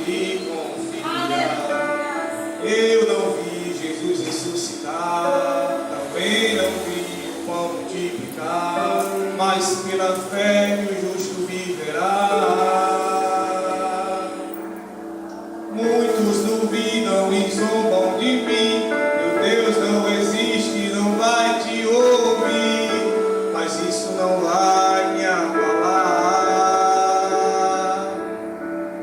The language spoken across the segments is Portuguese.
e confia. Eu não vi Jesus ressuscitar, também não vi o pão multiplicar, mas pela fé o justo viverá. Muitos duvidam e zombam de mim, meu Deus não existe, não vai te ouvir, mas isso não vai me abalar,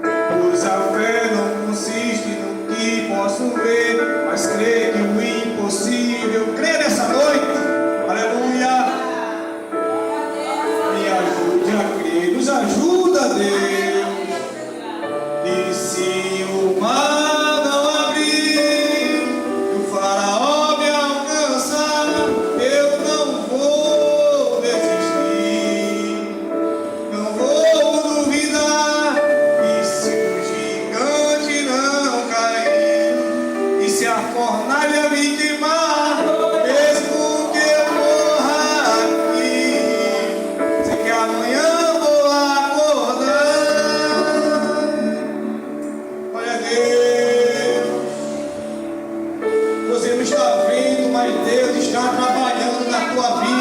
pois a fé não consiste no que posso ver, mas creio que o impossível, crê nessa noite, aleluia, me ajude a crer, nos ajuda Deus. E se o mar não abrir, e o faraó me alcançar, eu não vou desistir, não vou duvidar. E se o gigante não cair, e se a fornalha me queimar, mesmo que eu morra aqui, sei que amanhã vou acordar. Olha Deus, você não está vendo, mas Deus está trabalhando na tua vida.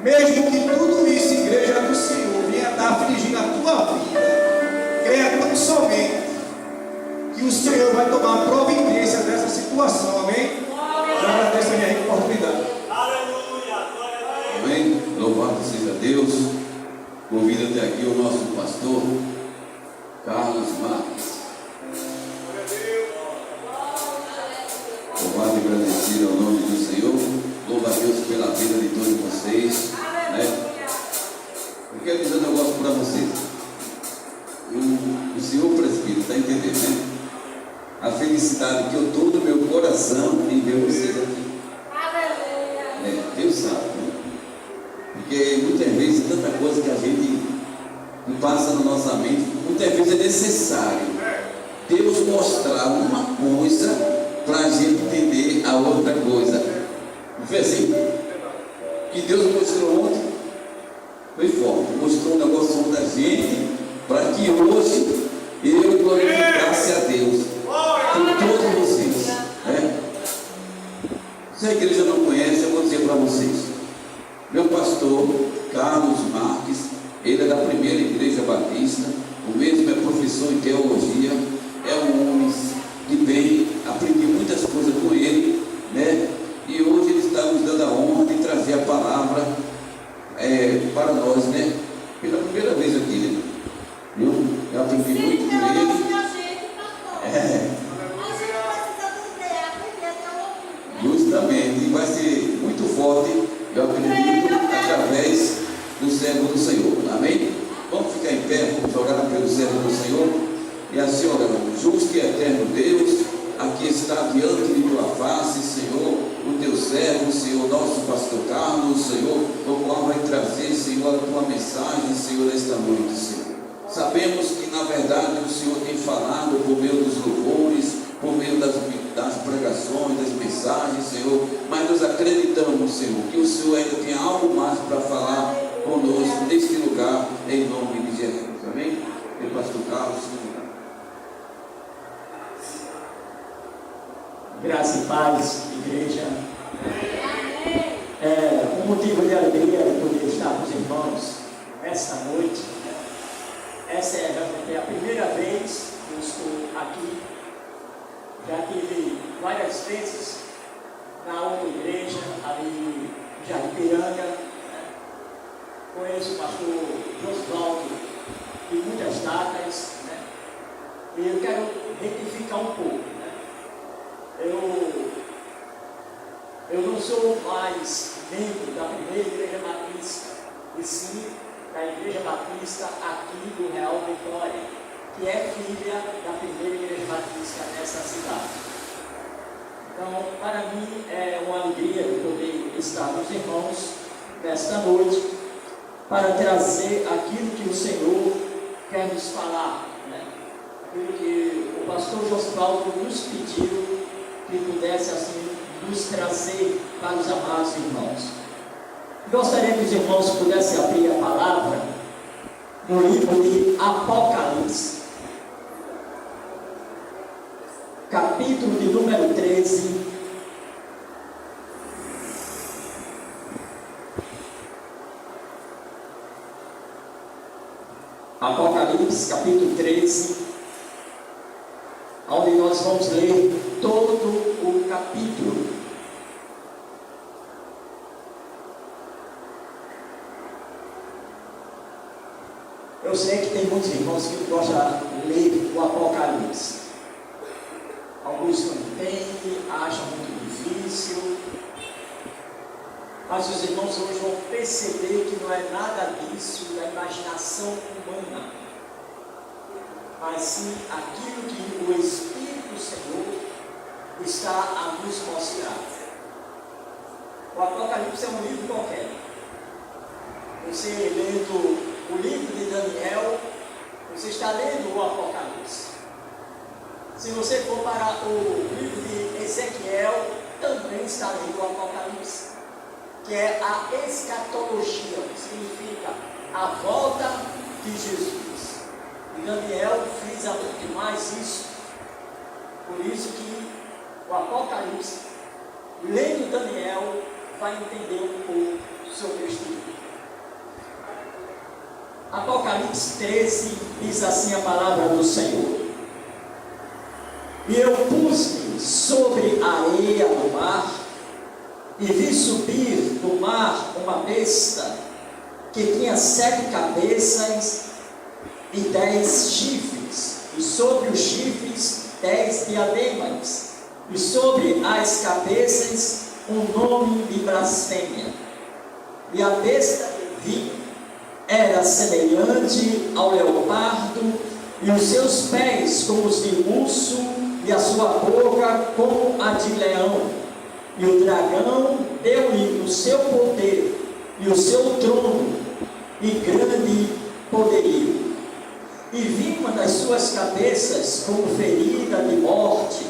Mesmo que tudo isso, igreja do Senhor, venha estar afligindo a tua vida, creia tão somente que o Senhor vai tomar providência dessa situação, amém? Eu agradeço a minha oportunidade. Amém? Louvado seja Deus. Convido até aqui o nosso pastor Carlos Marques. Louvado e agradecido ao nome do Senhor. Louva a Deus pela vida de todos vocês, né? Eu quero dizer um negócio para vocês. O senhor presbítero está entendendo, né? a felicidade que eu estou no meu coração em ver vocês aqui. Deus sabe, né? Porque muitas vezes tanta coisa que a gente passa na nossa mente, muitas vezes é necessário Deus mostrar uma coisa para a gente entender a outra coisa. Não foi assim? Que Deus mostrou ontem, foi forte, mostrou um negócio da gente, para que hoje eu glorificasse a Deus por todos vocês, né? Se a igreja não conhece, eu vou dizer para vocês. Meu pastor, Carlos Marques, ele é da primeira igreja batista, o mesmo é professor em teologia, é um homem de bem, aprendi muitas coisas com ele, né? E hoje ele está nos dando a honra de trazer a palavra para nós, né? Pela primeira vez aqui, né? Eu aprendi muito com ele. Justamente, e vai ser muito forte, eu acredito, através do servo do Senhor. Amém? Vamos ficar em pé, vamos orar pelo servo do Senhor. E assim oramos: justo e eterno Deus, aqui está diante de tua face, Senhor, o teu servo, Senhor, nosso pastor Carlos, Senhor, o qual vai trazer, Senhor, a tua mensagem, Senhor, esta noite, Senhor. Sabemos que na verdade o Senhor tem falado por meio dos louvores, por meio das pregações, das mensagens, Senhor, mas nós acreditamos, Senhor, que o Senhor ainda tem algo mais para falar conosco neste lugar, em nome de Jesus. Amém? E pastor Carlos, Senhor. Graça e paz, igreja. Um motivo de alegria de poder estar com os irmãos esta noite. Essa é realmente a primeira vez que eu estou aqui. Já tive várias vezes na outra igreja, ali em Jaripiranga. Conheço o pastor Josvaldo de muitas datas, né? E eu quero retificar um pouco. Eu não sou mais membro da primeira igreja batista, e sim da igreja batista aqui do Real Vitória, que é filha da primeira igreja batista nessa cidade. Então, para mim é uma alegria poder estar com os irmãos nesta noite, para trazer aquilo que o Senhor quer nos falar, né? Aquilo que o pastor Josvaldo nos pediu que pudesse assim nos trazer para os amados irmãos. Gostaria que os irmãos pudessem abrir a palavra no livro de Apocalipse, capítulo de número 13. Apocalipse, capítulo 13, onde nós vamos ler todo o capítulo. Eu sei que tem muitos irmãos que gostam de ler o Apocalipse. Alguns não entendem, acham muito difícil. Mas os irmãos hoje vão perceber que não é nada disso da imaginação humana, mas sim aquilo que o Espírito do Senhor está a nos mostrar. O Apocalipse é um livro qualquer. Você lendo o livro de Daniel, você está lendo o Apocalipse. Se você for para o livro de Ezequiel, também está lendo o Apocalipse, que é a escatologia, que significa a volta de Jesus. E Daniel frisa muito mais isso. Por isso que o Apocalipse, lendo Daniel, vai entender um pouco sobre este livro. Apocalipse 13 diz assim a palavra do Senhor: e eu pus-me sobre a areia do mar, e vi subir do mar uma besta que tinha 7 cabeças e 10 chifres, e sobre os chifres 10 diademas, e sobre as cabeças um nome de blasfêmia. E a besta que vi era semelhante ao leopardo, e os seus pés como os de urso, e a sua boca como a de leão. E o dragão deu-lhe o seu poder e o seu trono e grande poderio. E vi uma das suas cabeças como ferida de morte,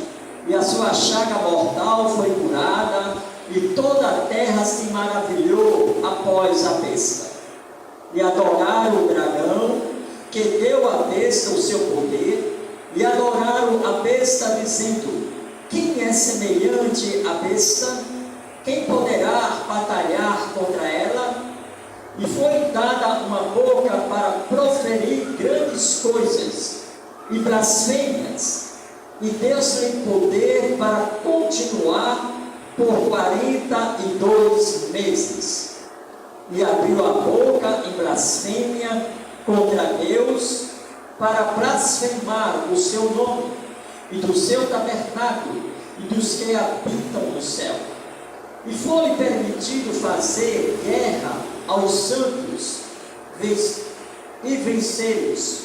e a sua chaga mortal foi curada, e toda a terra se maravilhou após a besta. E adoraram o dragão, que deu à besta o seu poder, e adoraram a besta, dizendo: quem é semelhante à besta? Quem poderá batalhar contra ela? E foi dada uma boca para proferir grandes coisas e blasfêmias, e deu-lhe poder para continuar por 42 meses. E abriu a boca em blasfêmia contra Deus, para blasfemar o seu nome, e do seu tabernáculo, e dos que habitam no céu. E foi permitido fazer guerra aos santos, e vencê-los,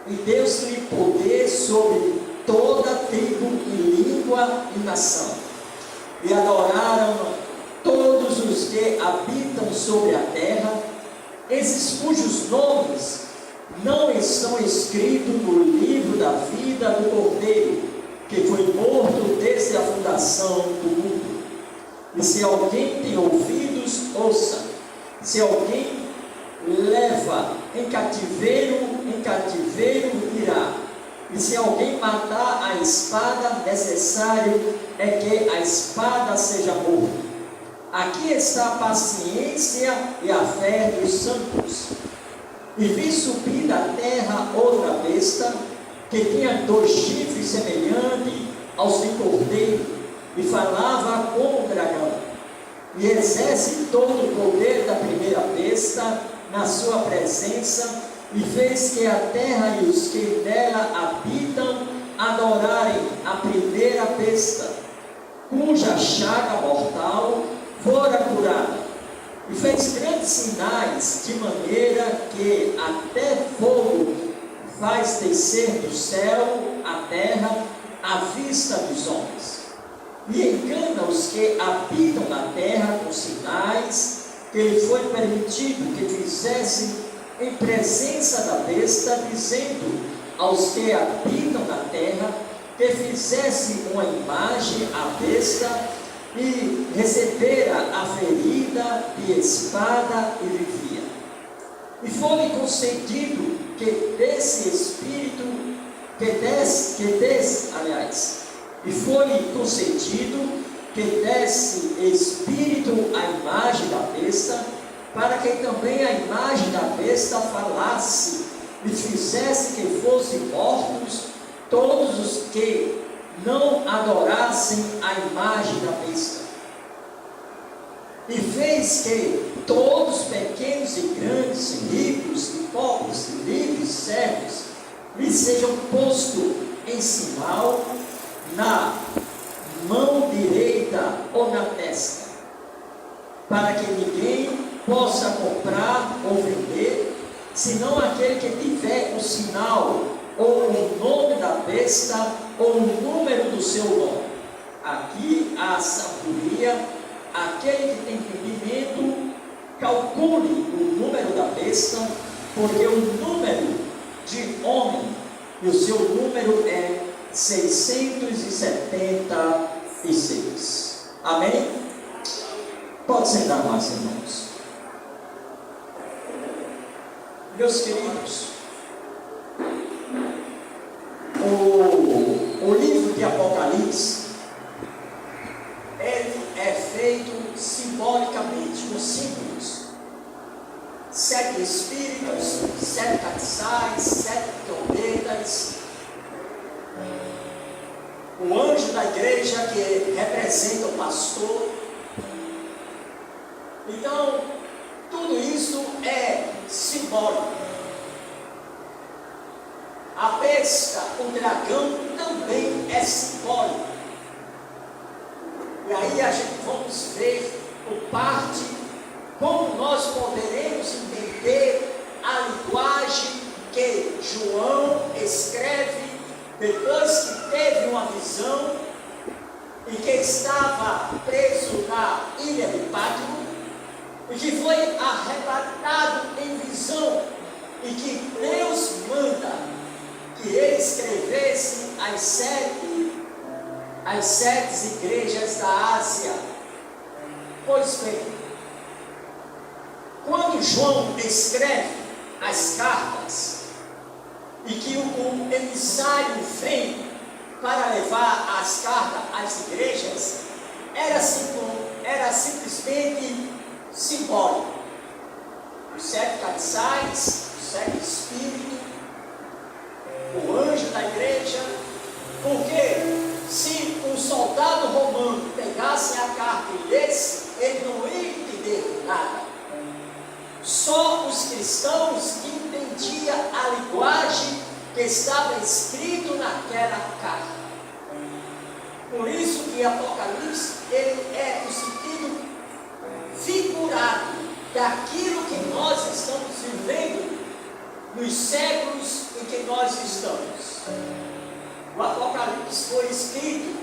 e deu-lhe poder sobre toda tribo, e língua, e nação. E adoraram todos os que habitam sobre a terra, esses cujos nomes não estão escritos no livro da vida do Cordeiro, que foi morto desde a fundação do mundo. E se alguém tem ouvidos, ouça. Se alguém leva em cativeiro irá. E se alguém matar a espada, necessário é que a espada seja morta. Aqui está a paciência e a fé dos santos. E vi subir da terra outra besta, que tinha 2 chifres semelhantes aos de cordeiro, e falava como um dragão, e exerce todo o poder da primeira besta na sua presença, e fez que a terra e os que nela habitam adorarem a primeira besta, cuja chaga mortal fora curada. E fez grandes sinais, de maneira que até fogo faz descer do céu a terra à vista dos homens. E engana os que habitam na terra com sinais que lhe foi permitido que fizessem em presença da besta, dizendo aos que habitam na terra que fizesse uma imagem à besta, e recebera a ferida de espada e vivia. E foi-lhe concedido que desse espírito, e foi-lhe concedido que desse espírito à imagem da besta, para que também a imagem da besta falasse e fizesse que fossem mortos todos os que não adorassem a imagem da besta. E fez que todos, pequenos e grandes, ricos e pobres, livres e servos, lhe sejam postos em sinal na mão direita ou na testa, para que ninguém possa comprar ou vender, senão aquele que tiver o sinal ou o nome da besta ou o número do seu nome. Aqui a sabedoria, aquele que tem entendimento, calcule o número da besta, porque o número de homem e o seu número é 676. Amém? Pode sentar mais, irmãos. Meus queridos, o livro de Apocalipse, ele é feito simbolicamente, com símbolos. 7 espíritos, 7 castiçais, 7 trombetas. O anjo da igreja que representa o pastor. Então, tudo isso é simbólico. A besta, o dragão, também é simbólico. E aí a gente vamos ver por parte como nós poderemos entender a linguagem que João escreve depois que teve uma visão estava preso na ilha de Patmos, e que foi arrebatado em visão, e que Deus manda que ele escrevesse as sete igrejas da Ásia. Pois bem, quando João escreve as cartas, e que o emissário vem para levar as cartas às igrejas, era simplesmente simbólico. Os sete cabeçais, os sete espíritos, o anjo da igreja, porque se um soldado romano pegasse a carta e lesse, ele não ia entender nada. Só os cristãos entendiam a linguagem que estava escrito naquela carta. Por isso que Apocalipse ele é o sentido figurado daquilo que nós estamos vivendo nos séculos em que nós estamos. O Apocalipse foi escrito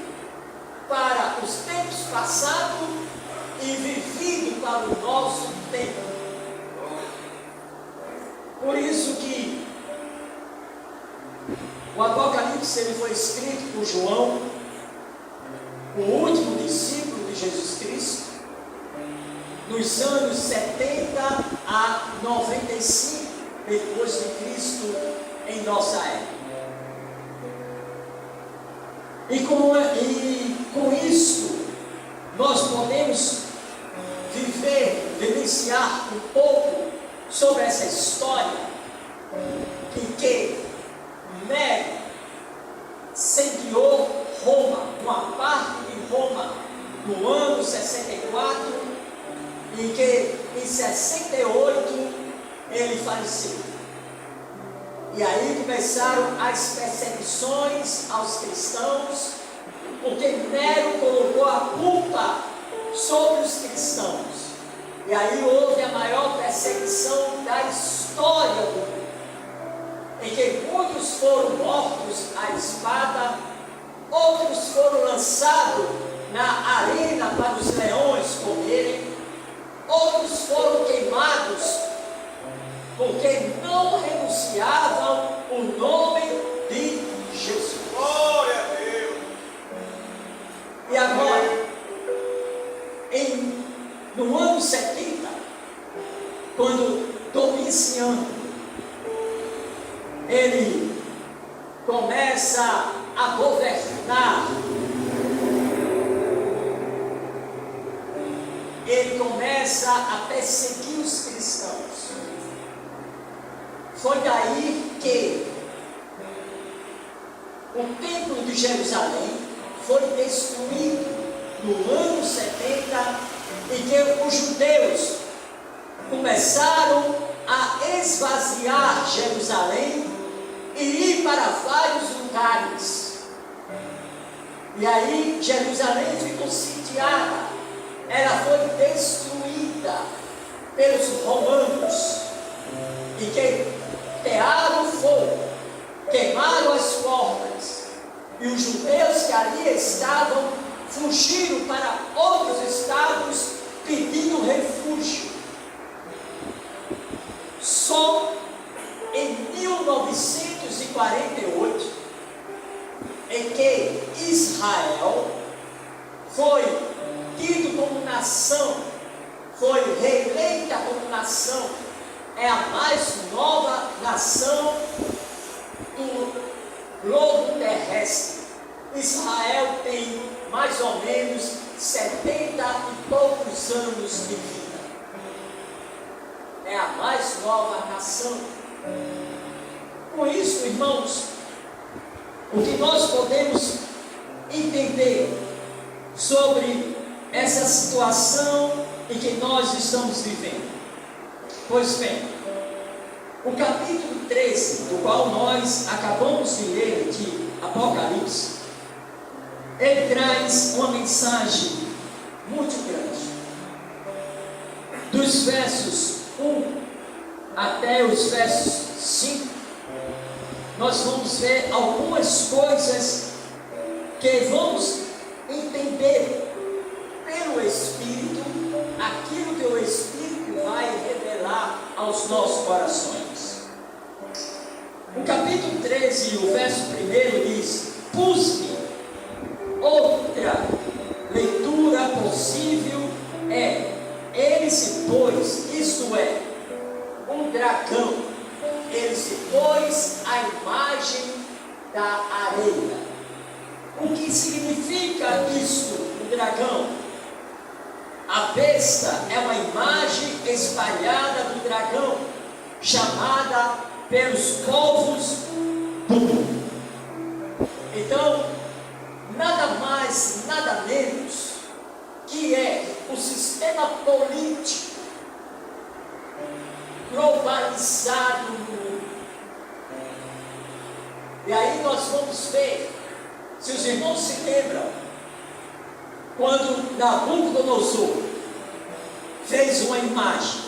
para os tempos passados e vivido para o nosso tempo. Por isso que o Apocalipse ele foi escrito por João, o último discípulo de Jesus Cristo, nos anos 70 a 95 depois de Cristo em nossa época. E com isso nós podemos vivenciar um pouco sobre essa história em que Nero sediou Roma, uma parte de Roma, no ano 64, e que em 68 ele faleceu. E aí começaram as perseguições aos cristãos, porque Nero colocou a culpa sobre os cristãos. E aí houve a maior perseguição da história do mundo, em que muitos foram mortos à espada, outros foram lançados na arena para os leões comerem, outros foram queimados, porque não renunciavam o nome de Jesus. Glória a Deus! E agora, no ano 70, quando Domiciano ele começa a governar, ele começa a perseguir os cristãos. Foi daí que o templo de Jerusalém foi destruído no ano 70, e que os judeus começaram a esvaziar Jerusalém e ir para vários lugares. E aí Jerusalém ficou sitiada, ela foi destruída pelos romanos, e que tearam fogo, queimaram as portas, e os judeus que ali estavam fugiram para outros estados pedindo refúgio. Só em 1948 é que Israel foi tido como nação, foi reeleita como nação, é a mais nova nação do globo terrestre. Israel tem mais ou menos 70 e poucos anos de vida. É a mais nova nação. Com isso, irmãos, o que nós podemos entender sobre essa situação em que nós estamos vivendo? Pois bem, o capítulo 13, do qual nós acabamos de ler de Apocalipse, ele traz uma mensagem muito grande. Dos versos 1 até os versos 5, nós vamos ver algumas coisas que vamos entender Espírito aquilo que o Espírito vai revelar aos nossos corações. O capítulo 13, o verso 1 diz: pus-me. Outra leitura possível é: ele se pôs, isto é, um dragão, ele se pôs a imagem da areia. O que significa isto, o dragão? A besta é uma imagem espalhada do dragão, chamada pelos povos do mundo. Então, nada mais, nada menos que é o sistema político globalizado no mundo. E aí nós vamos ver, se os irmãos se lembram, quando Nabucodonosor fez uma imagem,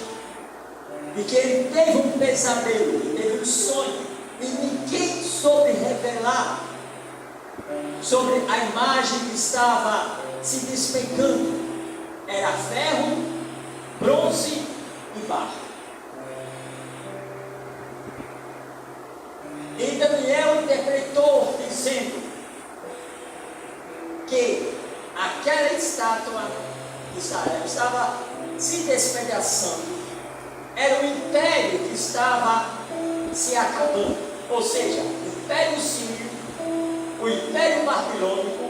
e que ele teve um pesadelo, ele teve um sonho, e ninguém soube revelar sobre a imagem que estava se despencando. Era ferro, bronze e barro. E Daniel interpretou dizendo que aquela estátua de Israel estava se despedaçando. Era o império que estava se acabando. Ou seja, o império sírio, o império babilônico,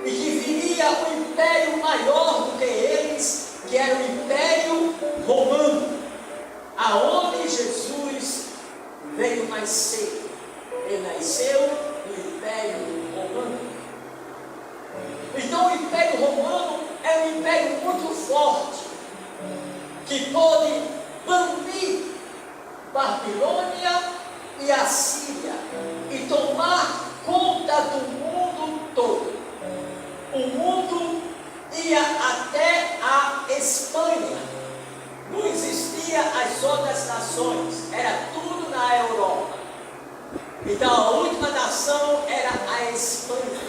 e que viria um império maior do que eles, que era o império romano, aonde Jesus veio nascer. Ele nasceu no império romano. Então o império romano é um império muito forte, que pôde banir Babilônia e a Síria e tomar conta do mundo todo. O mundo ia até a Espanha. Não existia as outras nações, era tudo na Europa. Então a última nação era a Espanha.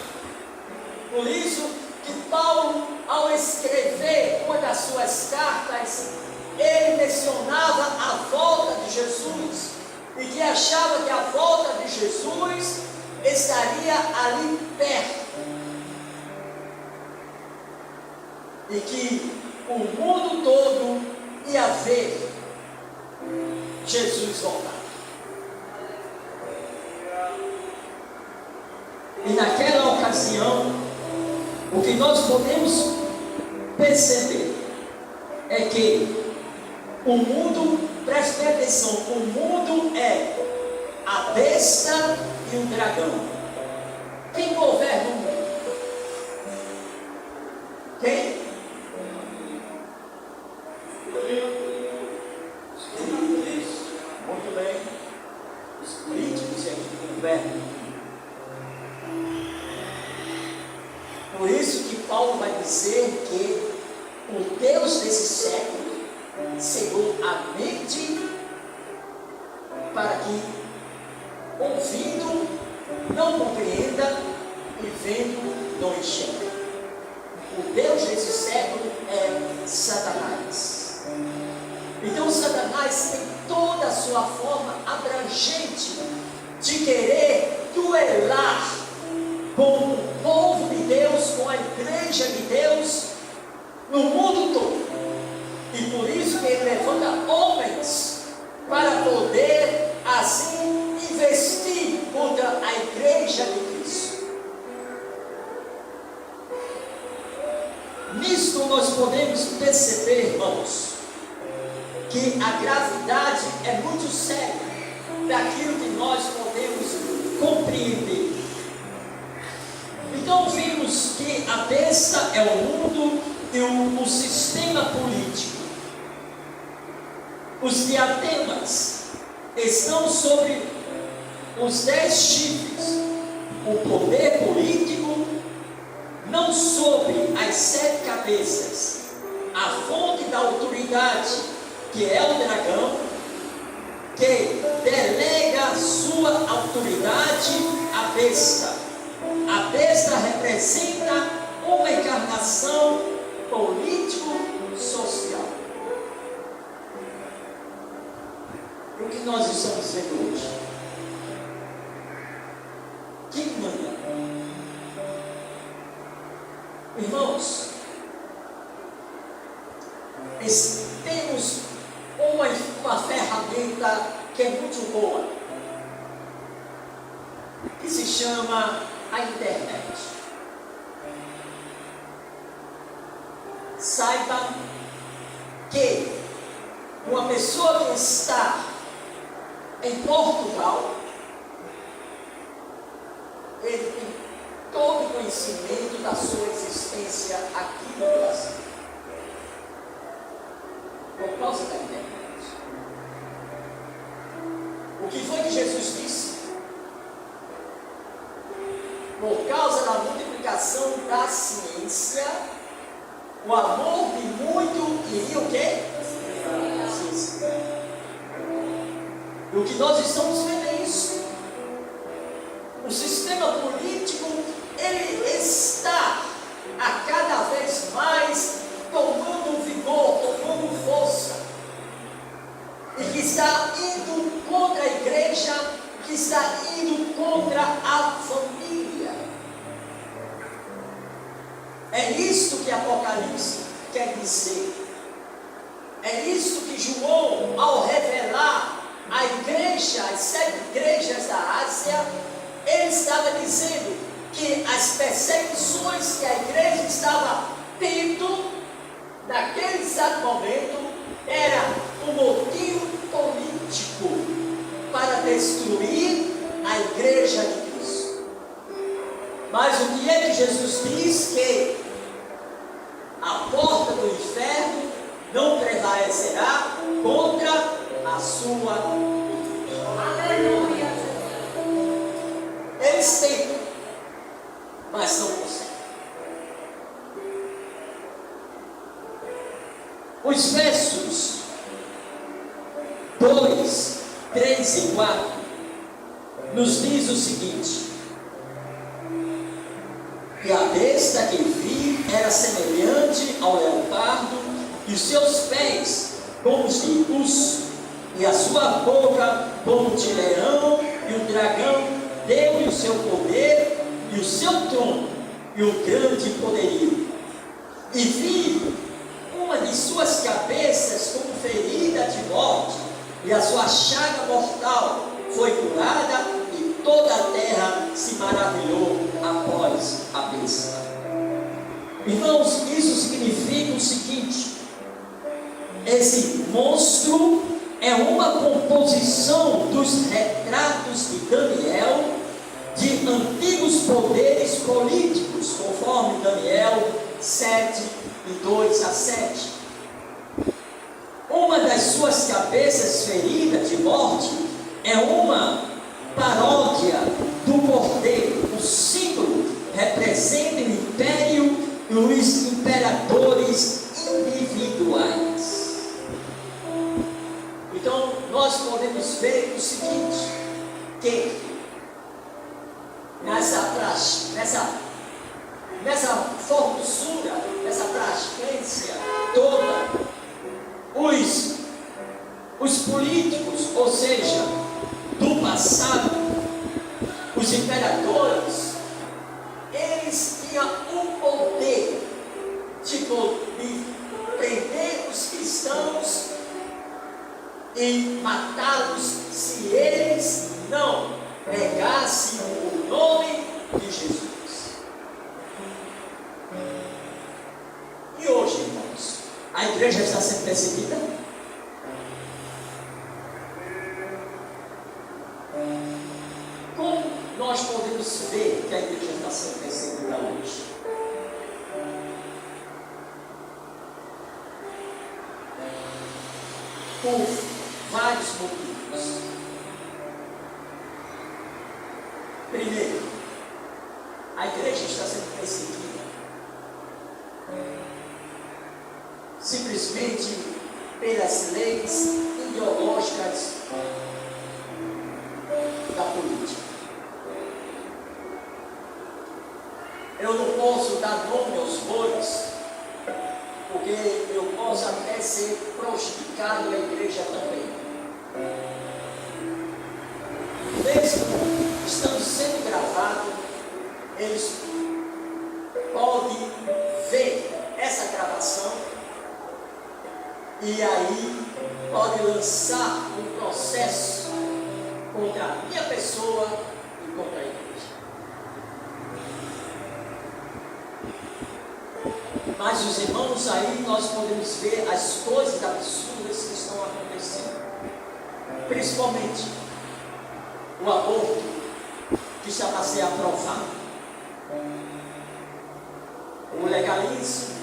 Por isso que Paulo, ao escrever uma das suas cartas, ele mencionava a volta de Jesus, e que achava que a volta de Jesus estaria ali perto, e que o mundo todo ia ver Jesus voltar. E naquela ocasião, o que nós podemos perceber é que o mundo, preste atenção, o mundo é a besta e o dragão. Quem governa o mundo? Quem? Muito bem. Os políticos é que governam. Por isso que Paulo vai dizer que o Deus desse século cegou a mente para que, ouvindo, não compreenda, e vendo, não enxerga. O Deus desse século é Satanás. Então Satanás tem toda a sua forma abrangente de querer duelar com o povo de Deus, com a igreja de Deus no mundo todo. E por isso que ele levanta homens para poder assim investir contra a igreja de Cristo. Nisto nós podemos perceber, irmãos, que a gravidade é muito séria daquilo que nós podemos compreender. Então vimos que a besta é o mundo e o sistema político. Os diademas estão sobre os 10 chifres. O poder político não sobre as 7 cabeças. A fonte da autoridade, que é o dragão, que delega sua autoridade à besta. A besta representa uma encarnação política nós estamos vendo hoje? Quem manda? Irmãos, temos uma ferramenta que é muito boa, que se chama a internet. Saiba que uma pessoa que está em Portugal, ele tem todo o conhecimento da sua existência aqui no Brasil, por causa da internet. O que foi que Jesus disse? Por causa da multiplicação da ciência, o amor de muito iria o quê? E o que nós estamos vendo é isso. O sistema político, ele está a cada vez mais tomando vigor, tomando força, e que está indo contra a igreja, que está indo contra a família. É isto que Apocalipse quer dizer. É isto que João, ao revelar a igreja, as 7 igrejas da Ásia, ele estava dizendo que as perseguições que a igreja estava tendo naquele exato momento era um motivo político para destruir a igreja de Cristo. Mas o que é que Jesus diz? Que a porta do inferno não prevalecerá contra a sua igreja. Aleluia! Eles tentam, mas não conseguem. Os versos 2, 3 e 4 nos diz o seguinte: e a besta que vi era semelhante ao leopardo, e os seus pés como os de urso, e a sua boca como de leão, e o dragão deu-lhe o seu poder, e o seu trono, e o grande poderio. E vi uma de suas cabeças como ferida de morte, e a sua chaga mortal foi curada, e toda a terra se maravilhou após a besta. Irmãos, isso significa o seguinte: esse monstro é uma composição dos retratos de Daniel, de antigos poderes políticos, conforme Daniel 7, e 2 a 7. Uma das suas cabeças feridas de morte é uma paródia do cordeiro. O símbolo representa o império e os imperadores individuais. Então nós podemos ver o seguinte, que nessa formosura, nessa praticância toda, os políticos, ou seja, do passado, os imperadores, eles tinham o poder de prender os cristãos e matá-los se eles não pregassem o nome de Jesus. E hoje, irmãos, a igreja está sendo perseguida? Como nós podemos ver que a igreja está sendo perseguida hoje? Por vários motivos. Primeiro, a igreja está sendo perseguida simplesmente pelas leis ideológicas da política. Eu não posso dar nome aos bois, porque eu posso até ser prejudicado na igreja também. mesmo estando sendo gravado, eles podem ver essa gravação e aí pode lançar um processo contra a minha pessoa e contra a igreja. Mas os irmãos, aí nós podemos ver as coisas absurdas que estão acontecendo, principalmente o aborto que está para ser aprovado, o legalismo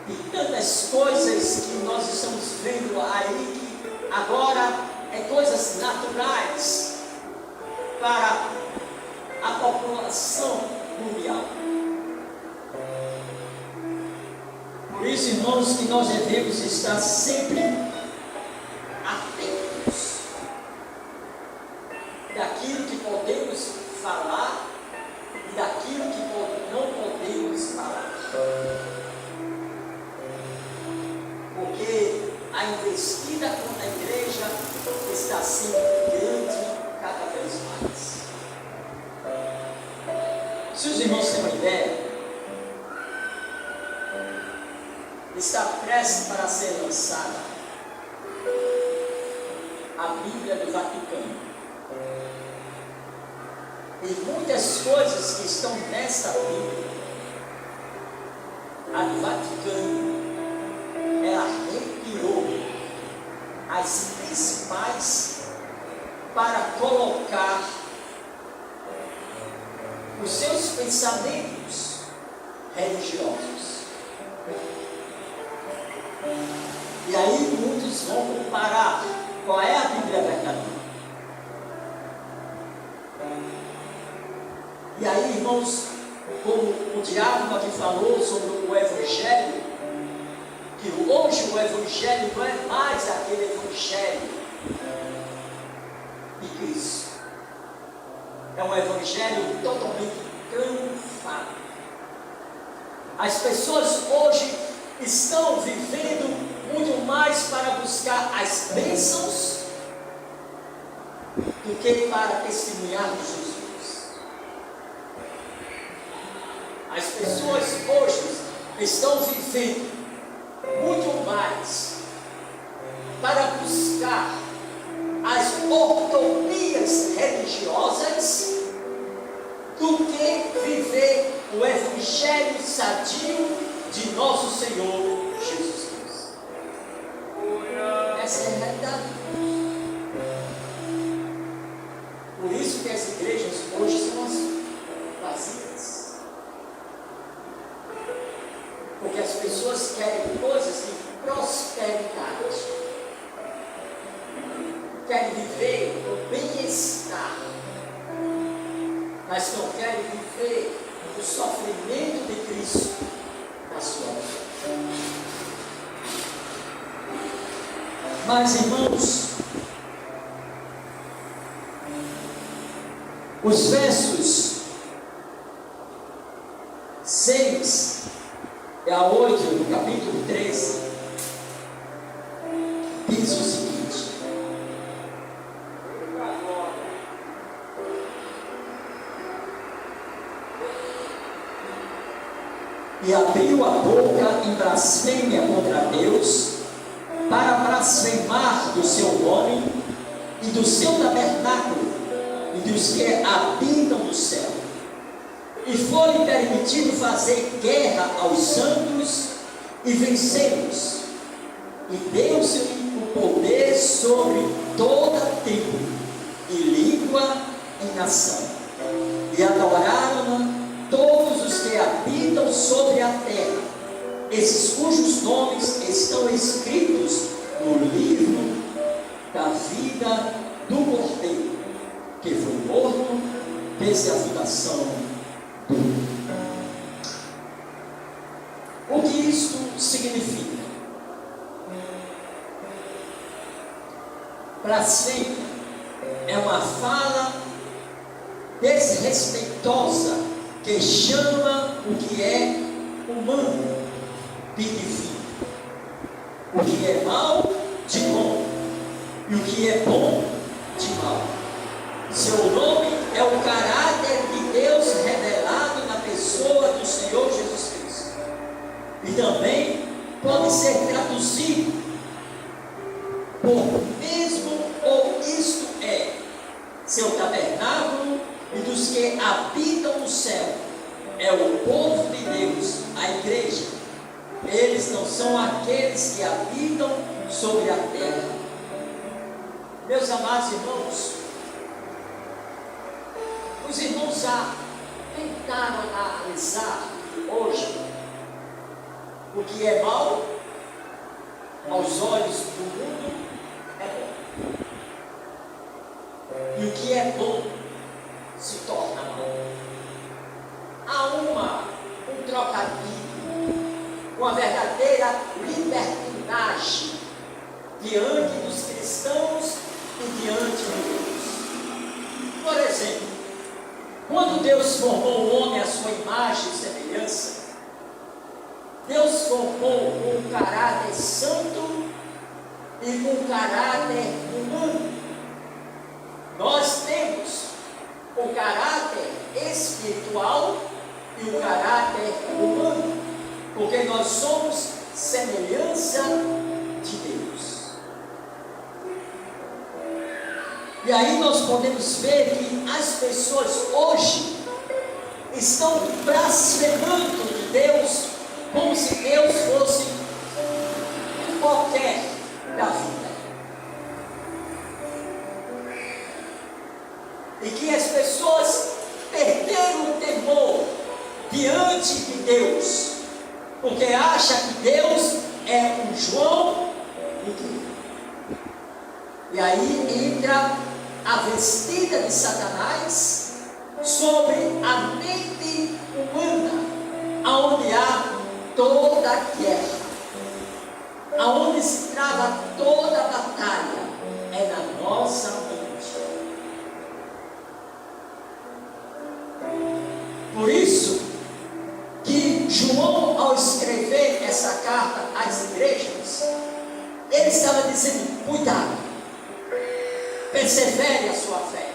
e tantas coisas que nós estamos vendo aí que agora é coisas naturais para a população mundial. Por isso, irmãos, que nós devemos estar sempre atentos daquilo que podemos falar e daquilo que não podemos falar. Porque a investida contra a igreja está sendo grande cada vez mais. Se os irmãos têm uma ideia, está prestes para ser lançada a Bíblia do Vaticano. E muitas coisas que estão nessa Bíblia, a do Vaticano, ela retirou as principais para colocar os seus pensamentos religiosos. E aí muitos vão comparar qual é a Bíblia verdadeira. E aí, irmãos, como o diácono aqui falou sobre o Evangelho, que hoje o Evangelho não é mais aquele Evangelho de Cristo. É um Evangelho totalmente camuflado. As pessoas hoje estão vivendo muito mais para buscar as bênçãos do que para testemunhar de Jesus. As pessoas hoje estão vivendo muito mais para buscar as utopias religiosas do que viver o Evangelho sadio de nosso Senhor Jesus Cristo. Essa é a realidade. Por isso que as igrejas hoje são vazias. Porque as pessoas querem coisas de prosperidade, querem viver o bem-estar, mas não querem viver o sofrimento de Cristo na sua vida. Mas, irmãos, os versos 6 a 8 do capítulo 13 diz o seguinte: e abriu a boca em blasfêmia contra Deus, para blasfemar do seu nome e do seu tabernáculo e dos que habitam no céu. E foi permitido fazer guerra aos santos e vencê-los. E deu-se-lhe o poder sobre toda tribo, e língua e nação. E adoraram todos os que habitam sobre a terra, esses cujos nomes estão escritos no livro da vida do Cordeiro, que foi morto desde a fundação do mundo. O que isto significa? Blasfêmia é uma fala desrespeitosa que chama o que é humano de divino, o que é mal de bom e o que é bom também pode ser traduzido por mesmo ou isto é, seu tabernáculo e dos que habitam no céu. É o povo de Deus, a igreja. Eles não são aqueles que habitam sobre a terra. Meus amados irmãos, os irmãos já tentaram analisar hoje o que é mal aos olhos do mundo é bom, e o que é bom se torna mal. Há um trocadilho, uma verdadeira libertinagem diante dos cristãos e diante de Deus. Por exemplo, quando Deus formou o homem à sua imagem e semelhança, Deus formou um caráter santo e um caráter humano. Nós temos o caráter espiritual e o caráter humano, porque nós somos semelhança de Deus. E aí nós podemos ver que as pessoas hoje estão blasfemando de Deus, como se Deus fosse qualquer da vida. E que as pessoas perderam o temor diante de Deus, porque acham que Deus é um João Pequeno. E aí entra a vestida de Satanás sobre a mente humana, aonde há toda a guerra, aonde se trava toda a batalha, é na nossa mente. Por isso que João, ao escrever essa carta às igrejas, ele estava dizendo: cuidado, persevere a sua fé,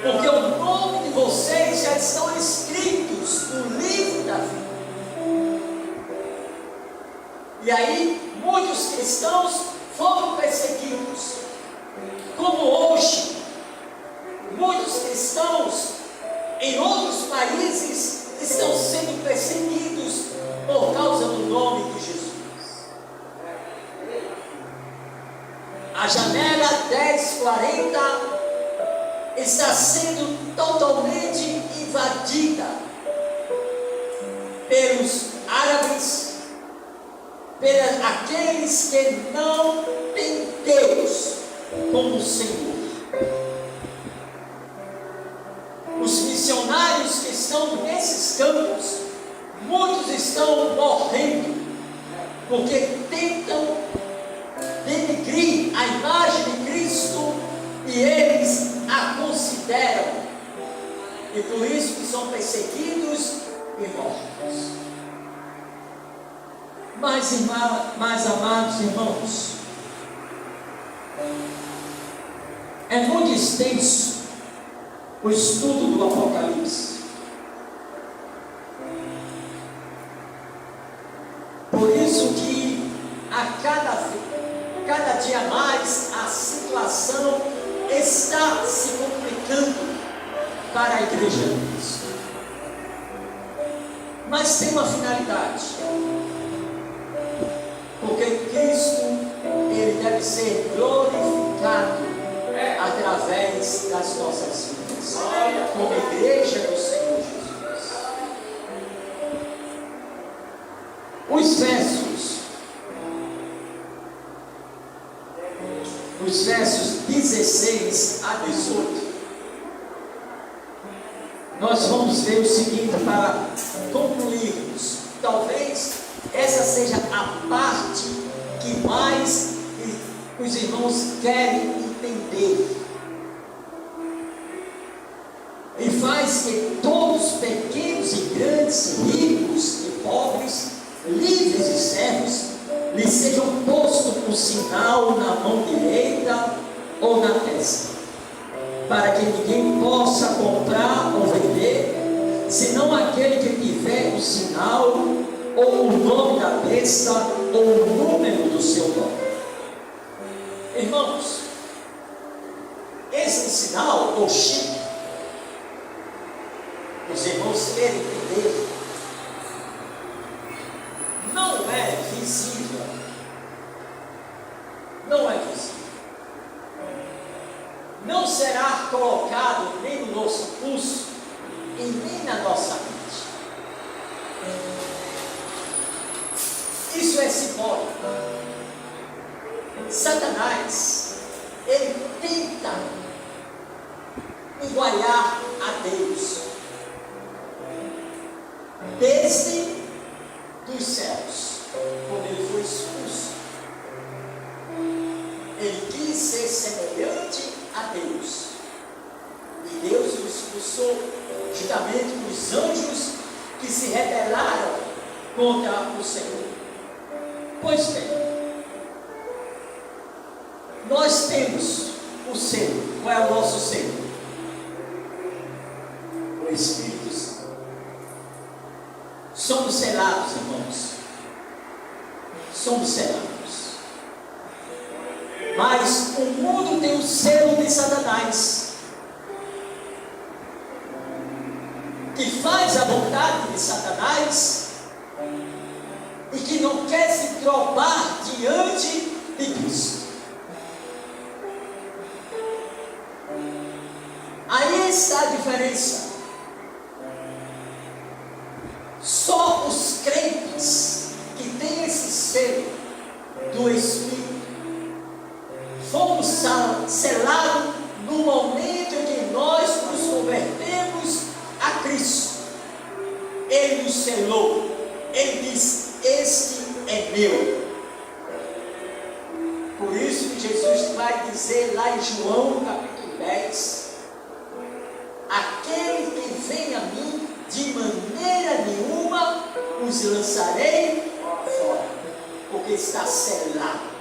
porque o nome de vocês já estão escritos no livro da vida. E aí muitos cristãos foram perseguidos, como hoje muitos cristãos em outros países estão sendo perseguidos por causa do nome de Jesus. A janela 1040 está sendo totalmente invadida pelos árabes, pelos aqueles que não têm Deus como Senhor. Os missionários que estão nesses campos, muitos estão morrendo, porque tentam denegrir a imagem de Cristo e eles a consideram, e por isso que são perseguidos e mortos. Mas amados irmãos, é muito extenso o estudo do Apocalipse. Por isso que a cada dia mais a situação está se complicando para a igreja de Cristo. Mas tem uma finalidade, porque Cristo, ele deve ser glorificado através das nossas vidas, como igreja do Senhor Jesus. Os versos 16 a 18, nós vamos ver o seguinte para concluirmos. Talvez essa seja a parte que mais os irmãos querem entender, e faz que todos, pequenos e grandes, ricos e pobres, livres e servos, lhe sejam postos um sinal na mão direita ou na testa, para que ninguém possa comprar ou vender, senão aquele que tiver o sinal ou o nome da besta, ou o número do seu nome. Irmãos, esse sinal, ou chip, os irmãos querem entender, não é visível. Não é visível. Não será colocado nem no nosso pulso e nem na nossa mente. Isso é simbólico. Satanás, ele tenta igualar a Deus desde dos céus, quando ele foi expulso. Ele quis ser semelhante a Deus, e Deus o expulsou juntamente com os anjos que se rebelaram contra o Senhor. Pois bem, nós temos o selo. Qual é o nosso selo? O Espírito Santo. Somos selados, irmãos. Somos selados. Mas o mundo tem o selo de Satanás, que faz a vontade de Satanás e que não quer se provar diante de Cristo. Aí está a diferença. Só os crentes que têm esse selo do Espírito fomos selados no momento em que nós nos convertemos a Cristo. Ele nos selou. Ele diz: este é meu. Por isso que Jesus vai dizer lá em João capítulo 10: aquele que vem a mim, de maneira nenhuma os lançarei fora, porque está selado.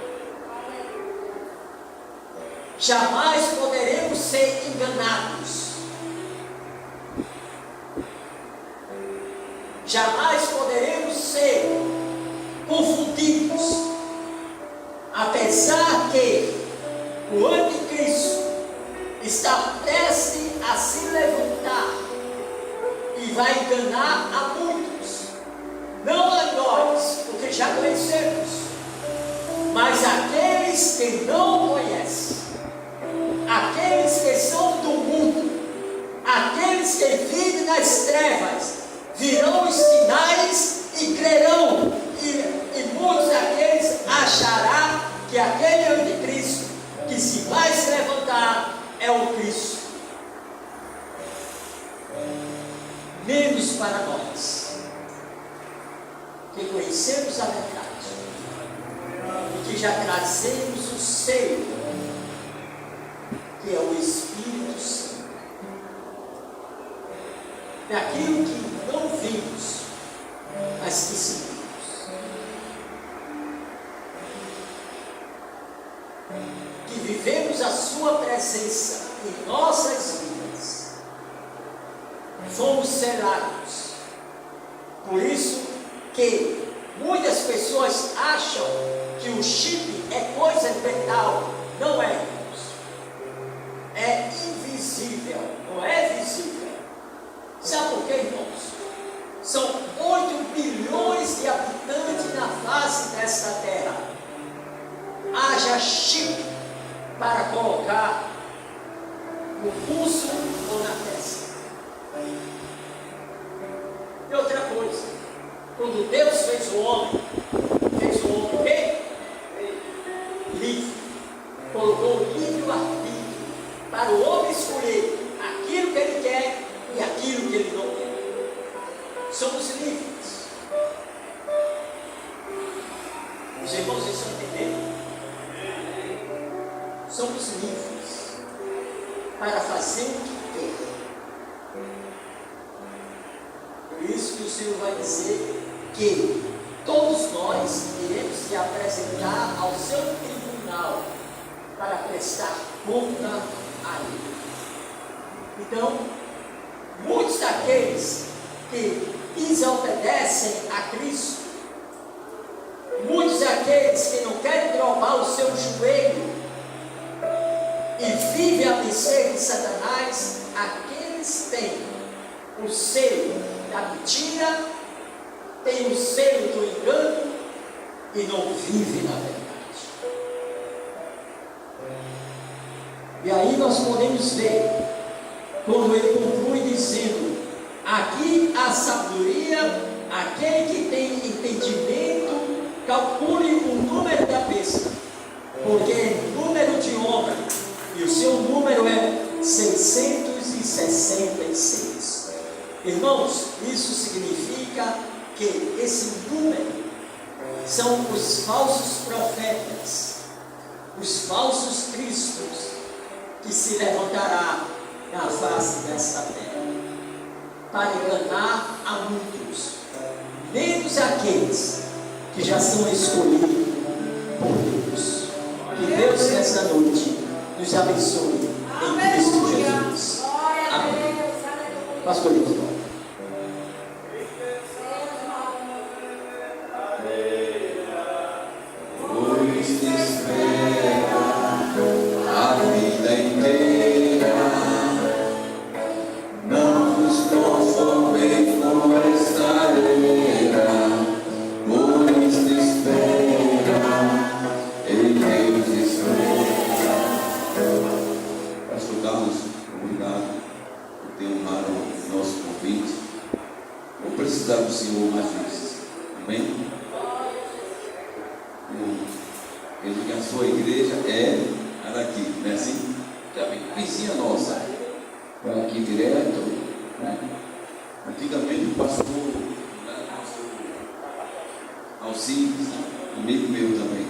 Jamais poderemos ser enganados. Jamais poderemos ser confundidos. Apesar que o anticristo está prestes a se levantar e vai enganar a muitos. Não a nós, porque já conhecemos, mas aqueles que não conhecem. Aqueles que são do mundo, aqueles que vivem nas trevas, virão os sinais e crerão, e muitos daqueles acharão que aquele anticristo que se vai se levantar é o Cristo. Menos para nós, que conhecemos a verdade, e que já trazemos o selo, que é o Espírito Santo, daquilo que não vimos, mas que sentimos. Que vivemos a sua presença em nossas vidas. Fomos selados. Por isso que muitas pessoas acham que o chip é coisa mental. Não é. É invisível, não é visível. Sabe por quê, irmãos? São 8 bilhões de habitantes na face desta terra. Haja chip para colocar no pulso ou na testa. E outra coisa, quando Deus fez o homem o quê? Livre. Colocou o livre-arbítrio para o homem escolher aquilo que ele quer e aquilo que ele não quer. Somos livres. Os irmãos estão entendendo? Somos livres para fazer o que quer. Por isso que o Senhor vai dizer que todos nós iremos se apresentar ao seu tribunal para prestar conta a Ele. Então, muitos daqueles que desobedecem a Cristo Muitos aqueles que não querem dobrar o seu joelho e vivem a mercê de Satanás, aqueles têm o selo da mentira, têm o selo do engano e não vivem na verdade. E aí nós podemos ver, quando ele conclui dizendo: aqui a sabedoria, aquele que tem entendimento, calcule o número da besta, porque é número de homem, e o seu número é 666. Irmãos, isso significa que esse número são os falsos profetas, os falsos cristos, que se levantará na face desta terra, para enganar a muitos, menos aqueles que já são escolhidos por Deus. Que Deus nessa noite nos abençoe em Cristo Jesus. Amém. Pastor Lito. Do Senhor mais vezes, amém? Eu digo que a sua igreja é a daqui, não é assim? Também vizinha nossa, para aqui direto, né? Antigamente o pastor Alcides, amigo meu também,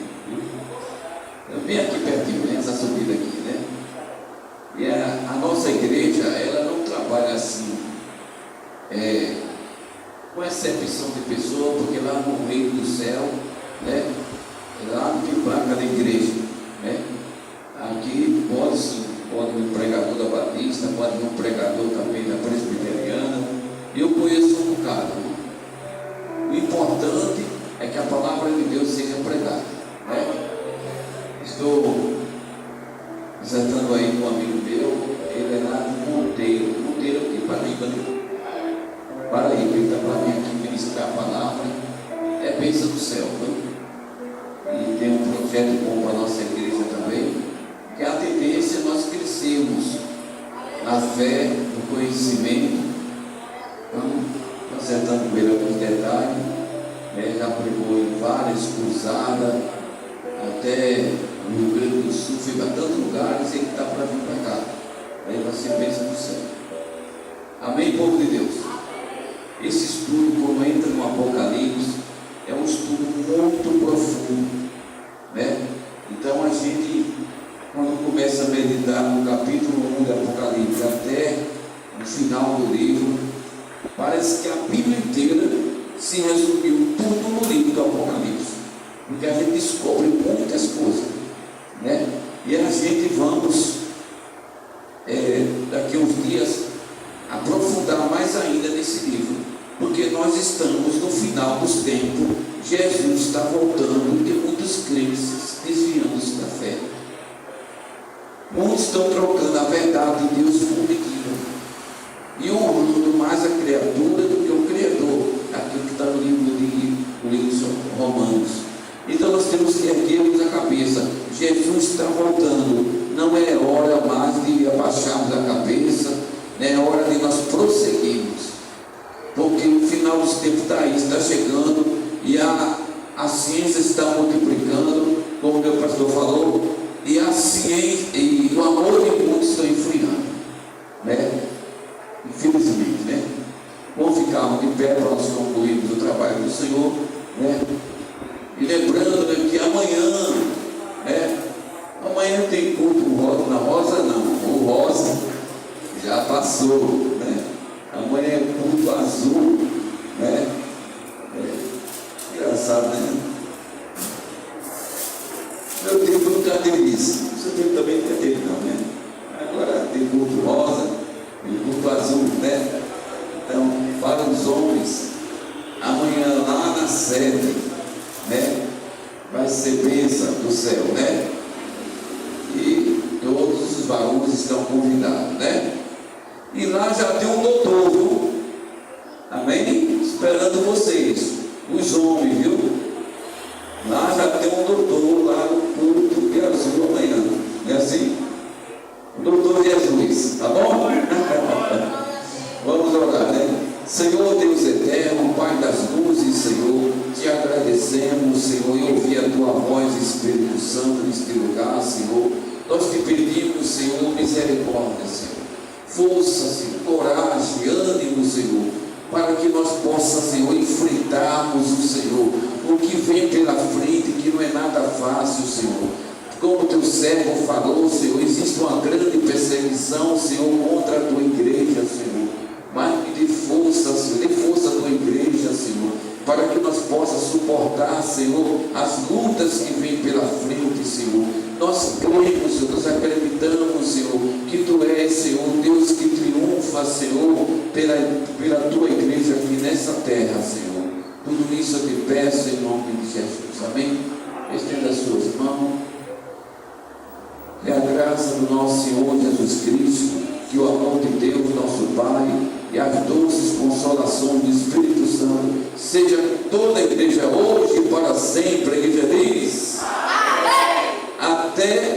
bem aqui pertinho, né? Essa subida aqui, né? E a nossa igreja, ela não trabalha assim, com acepção de pessoa, porque lá no reino do céu, né, lá não tem placa da igreja, né? Aqui pode sim, pode um pregador da Batista, pode um pregador também da Presbiteriana. Eu conheço um bocado. O importante é que a palavra de Deus seja pregada, né? Estou visitando aí um amigo meu, ele é lá de Monteiro aqui, Paraíba, ele está para vir aqui ministrar a palavra, é bênção do céu, né? E tem um projeto bom para a nossa igreja também, que é a tendência nós crescermos na fé, no conhecimento. Então, acertando com ele alguns detalhes, já pregou em várias cruzadas, até no Rio Grande do Sul, foi para tantos lugares, ele está para vir para cá, aí vai ser bênção do céu. Amém, povo de Deus? Esse estudo, quando entra no Apocalipse, é um estudo muito profundo, né? Então a gente, quando começa a meditar no capítulo 1 do Apocalipse até no final do livro, parece que a Bíblia inteira se resumiu tudo no livro do Apocalipse, porque a gente descobre muitas coisas, né? E a gente vamos daqui a uns dias aprofundar mais ainda nesse livro, porque nós estamos no final dos tempos. Jesus está voltando e muitos crentes desviando-se da fé. Muitos estão trocando a verdade de Deus por mentira e honrando mais a criatura do que o Criador, aquilo que está no livro de Romanos. Então nós temos que erguermos a cabeça. Jesus está voltando. Não é hora mais de abaixarmos a cabeça, é hora de nós prosseguirmos, porque o final dos tempos está aí, está chegando, e a ciência está multiplicando, como o meu pastor falou, e a ciência e o amor de muitos estão enfriando, né? Infelizmente, né? Vamos ficar de pé para nós concluirmos o trabalho do Senhor, né? E lembrando, né, que amanhã, né? Amanhã não tem culto rosa, na rosa não, o rosa já passou, né? Amanhã é culto azul, né? Engraçado, né? Meu tempo nunca teve isso. O seu tempo também nunca teve, não, né? Agora tem culto rosa, tem culto azul, né? Então, para os homens, amanhã lá na sede, né? vai ser bênção do céu, né? E todos os varões estão convidados, né? E lá já tem um doutor, viu? Amém? Esperando vocês, os homens, viu? Lá já tem um doutor lá no culto de azul amanhã. Não é assim? O doutor Jesus, tá bom? Vamos orar, né? Senhor Deus eterno, Pai das luzes, Senhor, te agradecemos, Senhor, e ouvir a tua voz, Espírito Santo, neste lugar, Senhor. Nós te pedimos, Senhor, misericórdia, Senhor. Força, Senhor, coragem, ânimo, Senhor, para que nós possamos, Senhor, enfrentarmos o Senhor, o que vem pela frente, que não é nada fácil, Senhor. Como teu servo falou, Senhor, existe uma grande perseguição, Senhor, contra a tua igreja, Senhor. Mas me dê força, Senhor, dê força à tua igreja, Senhor, para que nós possamos suportar, Senhor, as lutas que vêm pela frente, Senhor. Nós cremos, Senhor, nós acreditamos, Senhor, que tu és, Senhor, Deus que triunfa, Senhor, pela tua igreja aqui nessa terra, Senhor. Tudo isso eu te peço em nome de Jesus, amém? Estenda as suas mãos. É a graça do nosso Senhor Jesus Cristo, que o amor de Deus, nosso Pai, e as doces consolações do Espírito Santo seja com toda a igreja hoje e para sempre. A igreja diz: amém. Até